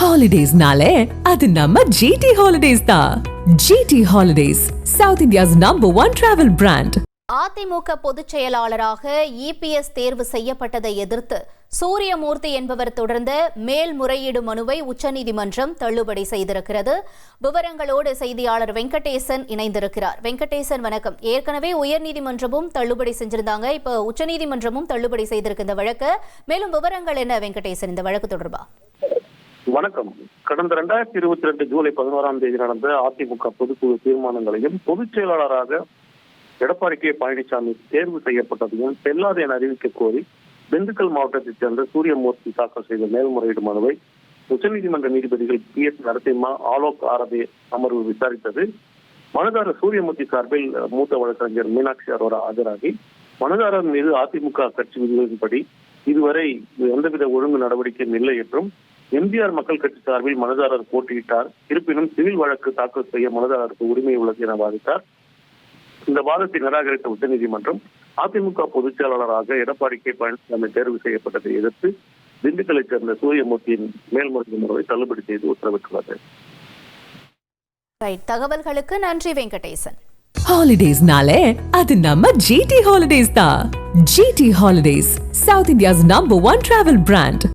Holidays-nale, அது நம்ம GT Holidays தான். GT Holidays, South India's #1 travel brand. AIADMK பொதுச் செயலாளராக இபிஎஸ் தேர்வு செய்யப்பட்டதை எதிர்த்து சூரியமூர்த்தி என்பவர் தொடர்ந்த மேல்முறையீடு மனுவை உச்சநீதிமன்றம் தள்ளுபடி செய்திருக்கிறது. விவரங்களோடு செய்தியாளர் வெங்கடேசன் இணைந்திருக்கிறார். வெங்கடேசன் வணக்கம். ஏற்கனவே உயர்நீதிமன்றமும் தள்ளுபடி செஞ்சிருந்தாங்க, இப்போ உச்சநீதிமன்றமும் தள்ளுபடி செய்திருக்கு இந்த வழக்கு. மேலும் விவரங்கள் என்ன வெங்கடேசன் இந்த வழக்கு தொடர்பா? வணக்கம். கடந்த 2022 ஜூலை 11ஆம் தேதி நடந்த அதிமுக பொதுக்குழு தீர்மானங்களையும் பொதுச் செயலாளராக எடப்பாடி கே பழனிசாமி தேர்வு செய்யப்பட்டதையும் செல்லாது என அறிவிக்க கோரி திண்டுக்கல் மாவட்டத்தைச் சேர்ந்த சூரியமூர்த்தி தாக்கல் செய்த மேல்முறையீடு மனுவை உச்சநீதிமன்ற நீதிபதிகள் PS நரசிம்மா, ஆலோக் ஆரதே அமர்வு விசாரித்தது. மனுதாரர் சூரியமூர்த்தி சார்பில் மூத்த வழக்கறிஞர் மீனாட்சி அரோரா ஆஜராகி மனுதாரர் மீது அதிமுக கட்சி விதிகளின்படி இதுவரை எந்தவித ஒழுங்கு நடவடிக்கையும் இல்லை என்றும் எம்ஜிஆர் மக்கள் கட்சி சார்பில் மனுதாரர் போட்டியிட்டார், இருப்பினும் சிவில் வழக்கு தாக்கல் செய்ய மனுதாரருக்கு உரிமை உள்ளது என வாதிட்டார். இந்த வாதத்தை நிராகரித்த உச்சநீதிமன்றம் அதிமுக பொதுச் செயலாளராக எடப்பாடி கே பழனிசாமி தேர்வு செய்யப்பட்டதை எதிர்த்து திண்டுக்கலைச் சேர்ந்த சூரியமூர்த்தியின் மேல்முறையீடு மனுவை தள்ளுபடி செய்து உத்தரவிட்டுள்ளது. தகவல்களுக்கு நன்றி வெங்கடேசன். Holidays-nale, அது நம்ம GT Holidays தான். GT Holidays, South India's #1 travel brand.